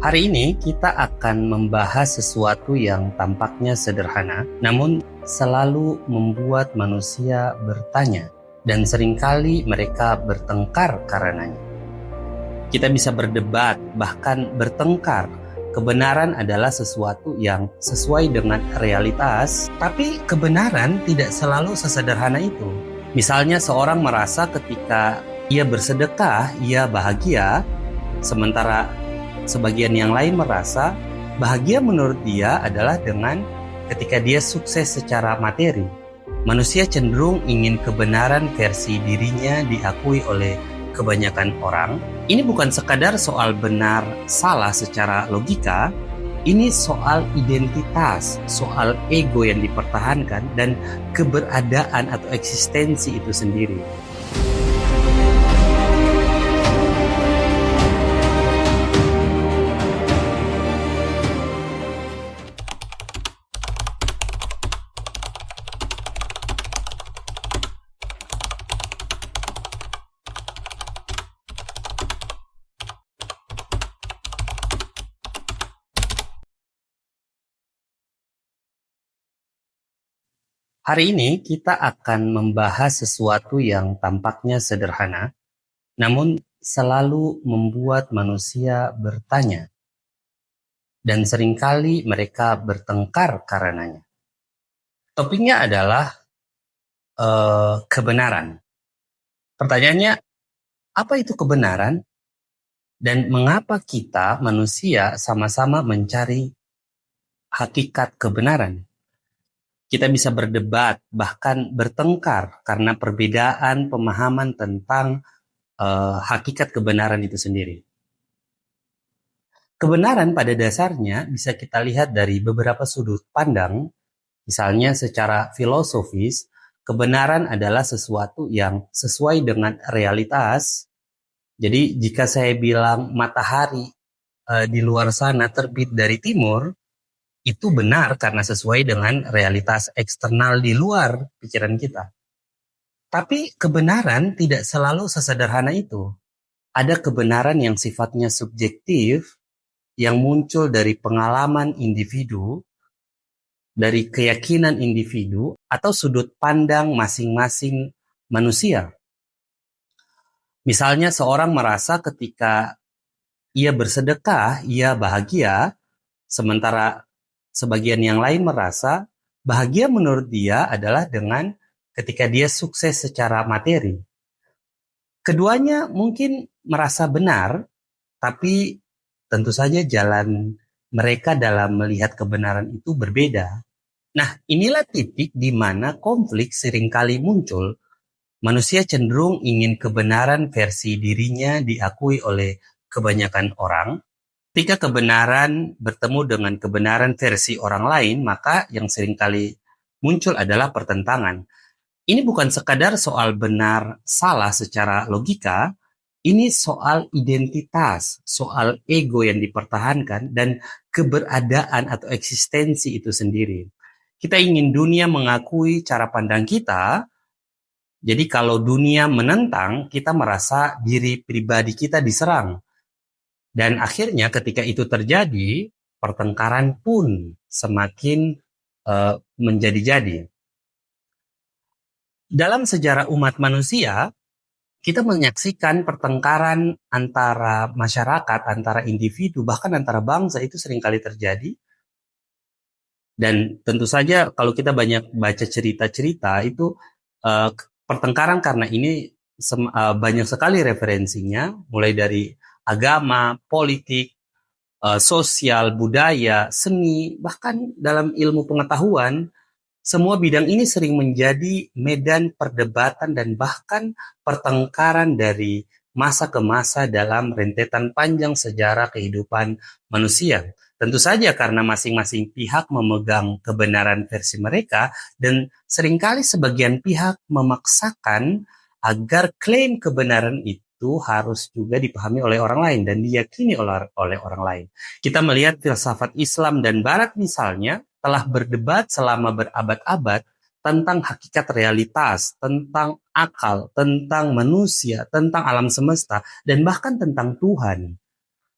Hari ini kita akan membahas sesuatu yang tampaknya sederhana, namun selalu membuat manusia bertanya, dan seringkali mereka bertengkar karenanya. Kita bisa berdebat, bahkan bertengkar. Kebenaran adalah sesuatu yang sesuai dengan realitas, tapi kebenaran tidak selalu sesederhana itu. Misalnya seorang merasa ketika ia bersedekah, ia bahagia, sementara sebagian yang lain merasa bahagia menurut dia adalah dengan ketika dia sukses secara materi. Manusia cenderung ingin kebenaran versi dirinya diakui oleh kebanyakan orang. Ini bukan sekadar soal benar salah secara logika, ini soal identitas, soal ego yang dipertahankan dan keberadaan atau eksistensi itu sendiri. Hari ini kita akan membahas sesuatu yang tampaknya sederhana, namun selalu membuat manusia bertanya, dan seringkali mereka bertengkar karenanya. Topiknya adalah kebenaran. Pertanyaannya, apa itu kebenaran? Dan mengapa kita manusia sama-sama mencari hakikat kebenaran? Kita bisa berdebat, bahkan bertengkar karena perbedaan pemahaman tentang hakikat kebenaran itu sendiri. Kebenaran pada dasarnya bisa kita lihat dari beberapa sudut pandang, misalnya secara filosofis, kebenaran adalah sesuatu yang sesuai dengan realitas. Jadi jika saya bilang matahari di luar sana terbit dari timur, itu benar karena sesuai dengan realitas eksternal di luar pikiran kita. Tapi kebenaran tidak selalu sesederhana itu. Ada kebenaran yang sifatnya subjektif, yang muncul dari pengalaman individu, dari keyakinan individu, atau sudut pandang masing-masing manusia. Misalnya seorang merasa ketika ia bersedekah, ia bahagia, sementara sebagian yang lain merasa bahagia menurut dia adalah dengan ketika dia sukses secara materi. Keduanya mungkin merasa benar, tapi tentu saja jalan mereka dalam melihat kebenaran itu berbeda. Nah, inilah titik di mana konflik seringkali muncul. Manusia cenderung ingin kebenaran versi dirinya diakui oleh kebanyakan orang. Ketika kebenaran bertemu dengan kebenaran versi orang lain, maka yang seringkali muncul adalah pertentangan. Ini bukan sekadar soal benar salah secara logika, ini soal identitas, soal ego yang dipertahankan dan keberadaan atau eksistensi itu sendiri. Kita ingin dunia mengakui cara pandang kita, jadi kalau dunia menentang, kita merasa diri pribadi kita diserang. Dan akhirnya ketika itu terjadi, pertengkaran pun semakin menjadi-jadi. Dalam sejarah umat manusia, kita menyaksikan pertengkaran antara masyarakat, antara individu, bahkan antara bangsa itu seringkali terjadi. Dan tentu saja kalau kita banyak baca cerita-cerita itu pertengkaran karena ini banyak sekali referensinya, mulai dari agama, politik, sosial, budaya, seni, bahkan dalam ilmu pengetahuan, semua bidang ini sering menjadi medan perdebatan dan bahkan pertengkaran dari masa ke masa dalam rentetan panjang sejarah kehidupan manusia. Tentu saja karena masing-masing pihak memegang kebenaran versi mereka dan seringkali sebagian pihak memaksakan agar klaim kebenaran itu harus juga dipahami oleh orang lain dan diyakini oleh orang lain. Kita melihat filsafat Islam dan Barat misalnya telah berdebat selama berabad-abad tentang hakikat realitas, tentang akal, tentang manusia, tentang alam semesta, dan bahkan tentang Tuhan.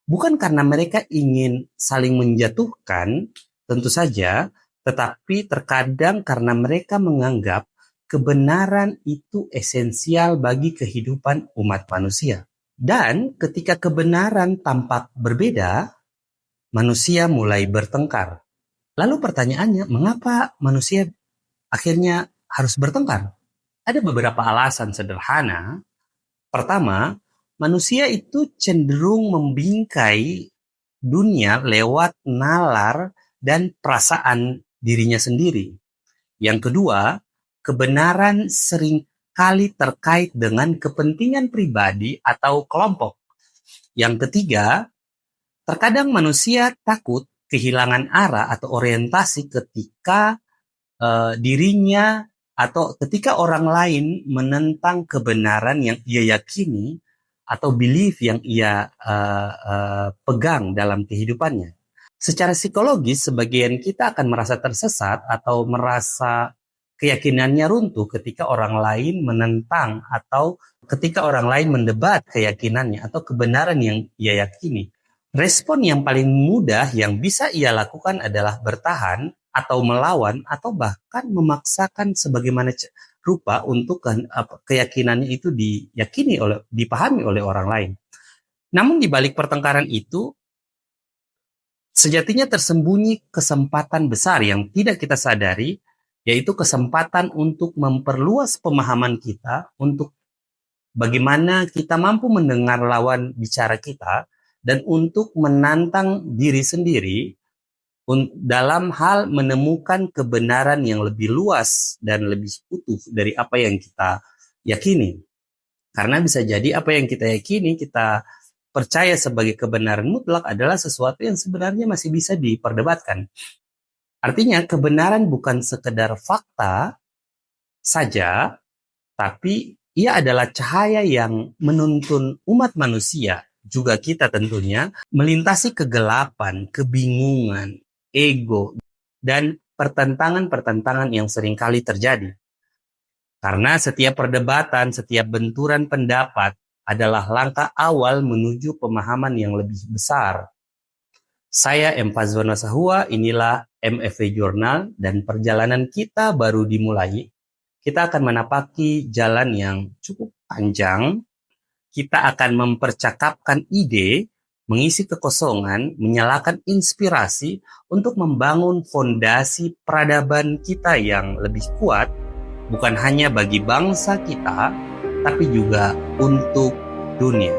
Bukan karena mereka ingin saling menjatuhkan, tentu saja, tetapi terkadang karena mereka menganggap kebenaran itu esensial bagi kehidupan umat manusia. Dan ketika kebenaran tampak berbeda, manusia mulai bertengkar. Lalu pertanyaannya, mengapa manusia akhirnya harus bertengkar? Ada beberapa alasan sederhana. Pertama, manusia itu cenderung membingkai dunia lewat nalar dan perasaan dirinya sendiri. Yang kedua, kebenaran seringkali terkait dengan kepentingan pribadi atau kelompok. Yang ketiga, terkadang manusia takut kehilangan arah atau orientasi ketika dirinya atau ketika orang lain menentang kebenaran yang ia yakini atau belief yang ia pegang dalam kehidupannya. Secara psikologis, sebagian kita akan merasa tersesat atau merasa keyakinannya runtuh ketika orang lain menentang atau ketika orang lain mendebat keyakinannya atau kebenaran yang ia yakini. Respon yang paling mudah yang bisa ia lakukan adalah bertahan atau melawan atau bahkan memaksakan sebagaimana rupa untuk keyakinannya itu dipahami oleh orang lain. Namun di balik pertengkaran itu sejatinya tersembunyi kesempatan besar yang tidak kita sadari, yaitu kesempatan untuk memperluas pemahaman kita, untuk bagaimana kita mampu mendengar lawan bicara kita, dan untuk menantang diri sendiri dalam hal menemukan kebenaran yang lebih luas dan lebih utuh dari apa yang kita yakini. Karena bisa jadi apa yang kita yakini, kita percaya sebagai kebenaran mutlak adalah sesuatu yang sebenarnya masih bisa diperdebatkan. Artinya kebenaran bukan sekedar fakta saja, tapi ia adalah cahaya yang menuntun umat manusia, juga kita tentunya, melintasi kegelapan, kebingungan, ego, dan pertentangan-pertentangan yang seringkali terjadi. Karena setiap perdebatan, setiap benturan pendapat adalah langkah awal menuju pemahaman yang lebih besar. Saya M. Fazwan Sahua, inilah MFV Journal, dan perjalanan kita baru dimulai. Kita akan menapaki jalan yang cukup panjang. Kita akan mempercakapkan ide, mengisi kekosongan, menyalakan inspirasi untuk membangun fondasi peradaban kita yang lebih kuat, bukan hanya bagi bangsa kita, tapi juga untuk dunia.